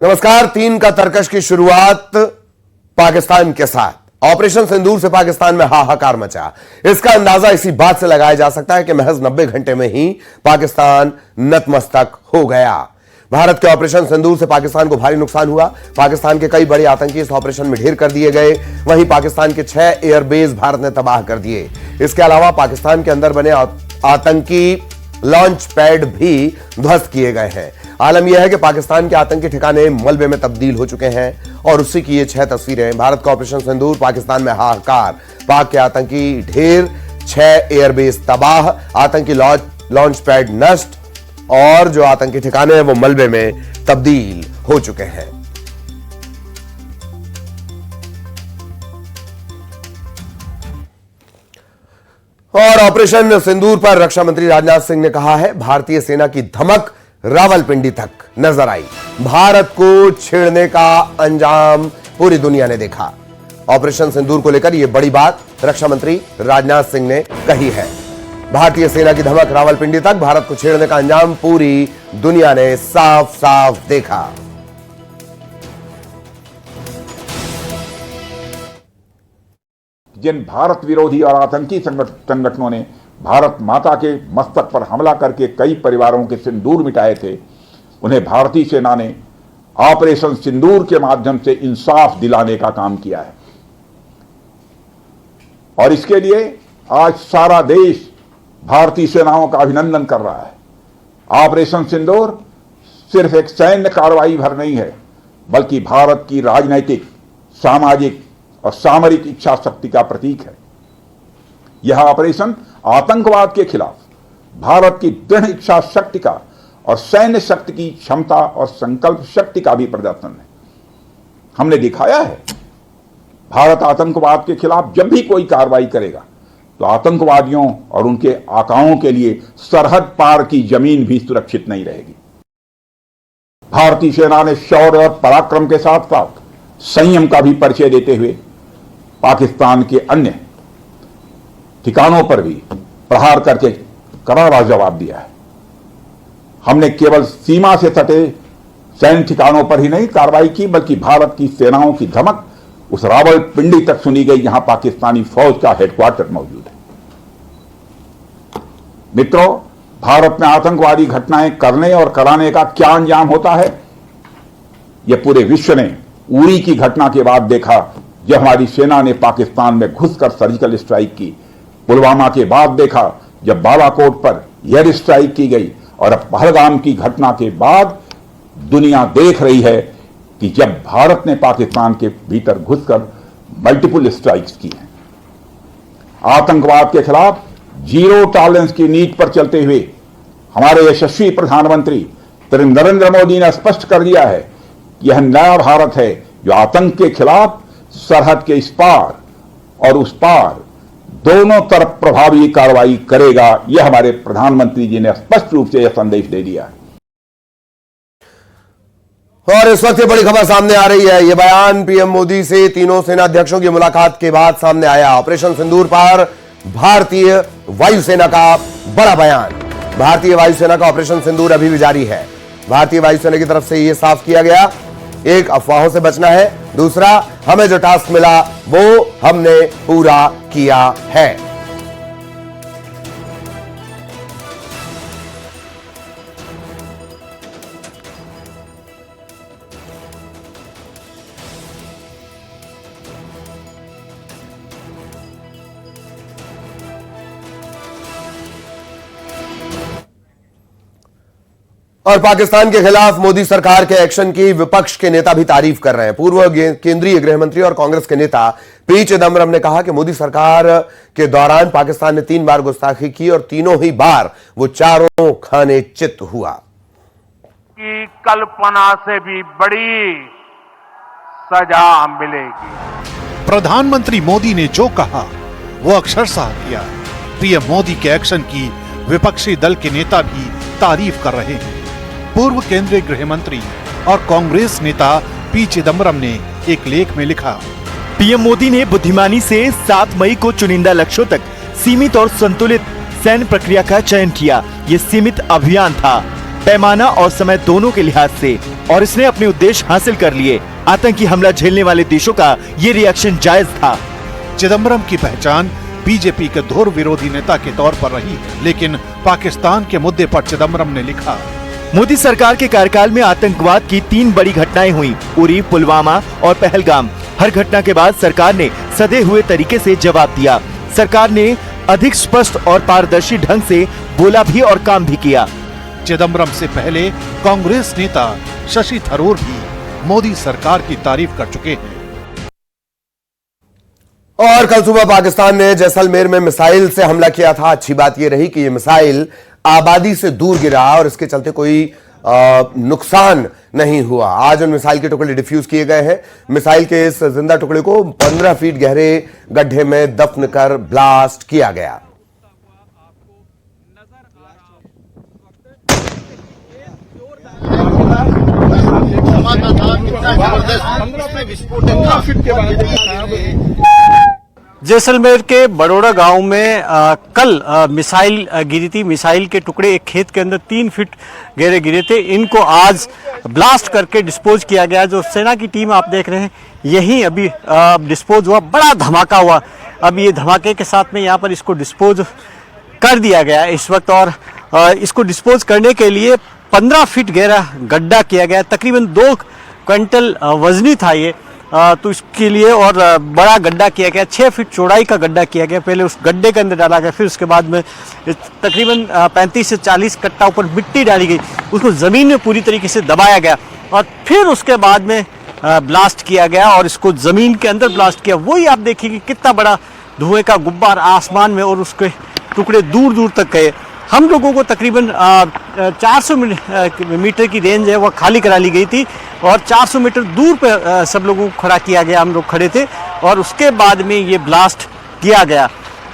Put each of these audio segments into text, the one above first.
नमस्कार। 3 का तर्कश की शुरुआत पाकिस्तान के साथ। ऑपरेशन सिंदूर से पाकिस्तान में हाहाकार मचा। इसका अंदाजा इसी बात से लगाया जा सकता है कि महज 90 घंटे में ही पाकिस्तान नतमस्तक हो गया। भारत के ऑपरेशन सिंदूर से पाकिस्तान को भारी नुकसान हुआ। पाकिस्तान के कई बड़े आतंकी इस ऑपरेशन में ढेर कर दिए गए। वहीं पाकिस्तान के 6 एयरबेस भारत ने तबाह कर दिए। इसके अलावा पाकिस्तान के अंदर बने आतंकी लॉन्च पैड भी ध्वस्त किए गए हैं। आलम यह है कि पाकिस्तान के आतंकी ठिकाने मलबे में तब्दील हो चुके हैं और उसी की ये 6 तस्वीरें। भारत का ऑपरेशन सिंदूर, पाकिस्तान में हाहाकार, पाक के आतंकी ढेर, 6 एयरबेस तबाह, आतंकी लॉन्च पैड नष्ट और जो आतंकी ठिकाने हैं वो मलबे में तब्दील हो चुके हैं। और ऑपरेशन सिंदूर पर रक्षा मंत्री राजनाथ सिंह ने कहा है, भारतीय सेना की धमक रावलपिंडी तक नजर आई। भारत को छेड़ने का अंजाम पूरी दुनिया ने देखा। ऑपरेशन सिंदूर को लेकर यह बड़ी बात रक्षा मंत्री राजनाथ सिंह ने कही है। भारतीय सेना की धमक रावलपिंडी तक, भारत को छेड़ने का अंजाम पूरी दुनिया ने साफ साफ देखा। जिन भारत विरोधी और आतंकी संगठनों ने भारत माता के मस्तक पर हमला करके कई परिवारों के सिंदूर मिटाए थे, उन्हें भारतीय सेना ने ऑपरेशन सिंदूर के माध्यम से इंसाफ दिलाने का काम किया है। और इसके लिए आज सारा देश भारतीय सेनाओं का अभिनंदन कर रहा है। ऑपरेशन सिंदूर सिर्फ एक सैन्य कार्रवाई भर नहीं है, बल्कि भारत की राजनैतिक, सामाजिक और सामरिक इच्छा शक्ति का प्रतीक है। यह ऑपरेशन आतंकवाद के खिलाफ भारत की दृढ़ इच्छा शक्ति का और सैन्य शक्ति की क्षमता और संकल्प शक्ति का भी प्रदर्शन है। हमने दिखाया है, भारत आतंकवाद के खिलाफ जब भी कोई कार्रवाई करेगा तो आतंकवादियों और उनके आकाओं के लिए सरहद पार की जमीन भी सुरक्षित नहीं रहेगी। भारतीय सेना ने शौर्य और पराक्रम के साथ साथ संयम का भी परिचय देते हुए पाकिस्तान के अन्य ठिकानों पर भी प्रहार करके करारा जवाब दिया है। हमने केवल सीमा से सटे सैन्य ठिकानों पर ही नहीं कार्रवाई की, बल्कि भारत की सेनाओं की धमक उस रावलपिंडी तक सुनी गई जहां पाकिस्तानी फौज का हेडक्वार्टर मौजूद है। मित्रों, भारत में आतंकवादी घटनाएं करने और कराने का क्या अंजाम होता है, यह पूरे विश्व ने उरी की घटना के बाद देखा, जब हमारी सेना ने पाकिस्तान में घुसकर सर्जिकल स्ट्राइक की। पुलवामा के बाद देखा जब बालाकोट पर एयर स्ट्राइक की गई, और अब पहलगाम की घटना के बाद दुनिया देख रही है कि जब भारत ने पाकिस्तान के भीतर घुसकर मल्टीपल स्ट्राइक्स की हैं। आतंकवाद के खिलाफ जीरो टॉलरेंस की नीति पर चलते हुए हमारे यशस्वी प्रधानमंत्री नरेंद्र मोदी ने स्पष्ट कर दिया है, यह नया भारत है जो आतंक के खिलाफ सरहद के इस पार और उस पार दोनों तरफ प्रभावी कार्रवाई करेगा। यह हमारे प्रधानमंत्री जी ने स्पष्ट रूप से यह संदेश दे दिया है। और इस वक्त ये बड़ी खबर सामने आ रही है। यह बयान पीएम मोदी से तीनों सेनाध्यक्षों की मुलाकात के बाद सामने आया। ऑपरेशन सिंदूर पर भारतीय वायुसेना का बड़ा बयान। भारतीय वायुसेना का ऑपरेशन सिंदूर अभी भी जारी है। भारतीय वायुसेना की तरफ से यह साफ किया गया, एक, अफवाहों से बचना है, दूसरा, हमें जो टास्क मिला वो हमने पूरा किया है। और पाकिस्तान के खिलाफ मोदी सरकार के एक्शन की विपक्ष के नेता भी तारीफ कर रहे हैं। पूर्व केंद्रीय गृह मंत्री और कांग्रेस के नेता पी चिदंबरम ने कहा कि मोदी सरकार के दौरान पाकिस्तान ने 3 बार गुस्ताखी की और तीनों ही बार वो चारों खाने चित हुआ। की कल्पना से भी बड़ी सजा मिलेगी। प्रधानमंत्री मोदी ने जो कहा वो अक्षरशः किया। पीएम मोदी के एक्शन की विपक्षी दल के नेता भी तारीफ कर रहे हैं। पूर्व केंद्रीय गृह मंत्री और कांग्रेस नेता पी चिदंबरम ने एक लेख में लिखा, पीएम मोदी ने बुद्धिमानी से 7 मई को चुनिंदा लक्ष्यों तक सीमित और संतुलित सैन्य प्रक्रिया का चयन किया। ये सीमित अभियान था। पैमाना और समय दोनों के लिहाज से, और इसने अपने उद्देश्य हासिल कर लिए। आतंकी हमला झेलने वाले देशों का ये रिएक्शन जायज था। चिदम्बरम की पहचान बीजेपी के धुर विरोधी नेता के तौर पर रही है, लेकिन पाकिस्तान के मुद्दे पर चिदम्बरम ने लिखा, मोदी सरकार के कार्यकाल में आतंकवाद की 3 बड़ी घटनाएं हुई, उरी, पुलवामा और पहलगाम। हर घटना के बाद सरकार ने सधे हुए तरीके से जवाब दिया। सरकार ने अधिक स्पष्ट और पारदर्शी ढंग से बोला भी और काम भी किया। चिदम्बरम से पहले कांग्रेस नेता शशि थरूर भी मोदी सरकार की तारीफ कर चुके हैं। और कल सुबह पाकिस्तान ने जैसलमेर में मिसाइल से हमला किया था। अच्छी बात यह रही कि यह मिसाइल आबादी से दूर गिरा और इसके चलते कोई नुकसान नहीं हुआ। आज उन मिसाइल के टुकड़े डिफ्यूज किए गए हैं। मिसाइल के इस जिंदा टुकड़े को 15 फीट गहरे गड्ढे में दफन कर ब्लास्ट किया गया। जैसलमेर के बड़ोड़ा गांव में कल मिसाइल गिरी थी। मिसाइल के टुकड़े एक खेत के अंदर 3 फीट गहरे गिरे थे। इनको आज ब्लास्ट करके डिस्पोज किया गया। जो सेना की टीम आप देख रहे हैं यही अभी डिस्पोज हुआ। बड़ा धमाका हुआ। अब ये धमाके के साथ में यहाँ पर इसको डिस्पोज कर दिया गया इस वक्त। और इसको डिस्पोज करने के लिए 15 फीट गहरा गड्ढा किया गया। तकरीबन 2 क्विंटल वजनी था ये, तो इसके लिए और बड़ा गड्ढा किया गया। 6 फीट चौड़ाई का गड्ढा किया गया। पहले उस गड्ढे के अंदर डाला गया, फिर उसके बाद में तकरीबन 35 से 40 कट्टा ऊपर मिट्टी डाली गई, उसको ज़मीन में पूरी तरीके से दबाया गया और फिर उसके बाद में ब्लास्ट किया गया और इसको ज़मीन के अंदर ब्लास्ट किया। वही आप देखिए कि कितना बड़ा धुएं का गुब्बार आसमान में, और उसके टुकड़े दूर दूर तक गए। हम लोगों को तकरीबन 400 मीटर की रेंज है वह खाली करा ली गई थी और 400 मीटर दूर पे सब लोगों को खड़ा किया गया। हम लोग खड़े थे और उसके बाद में ये ब्लास्ट किया गया।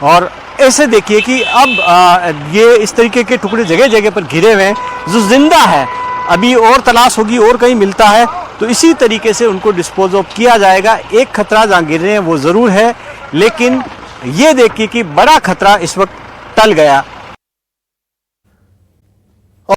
और ऐसे देखिए कि अब ये इस तरीके के टुकड़े जगह जगह पर घिरे हुए हैं। जो जिंदा है अभी और तलाश होगी और कहीं मिलता है तो इसी तरीके से उनको डिस्पोज ऑफ किया जाएगा। एक खतरा जहाँ गिर रहे हैं वो ज़रूर है, लेकिन ये देखिए कि बड़ा खतरा इस वक्त टल गया।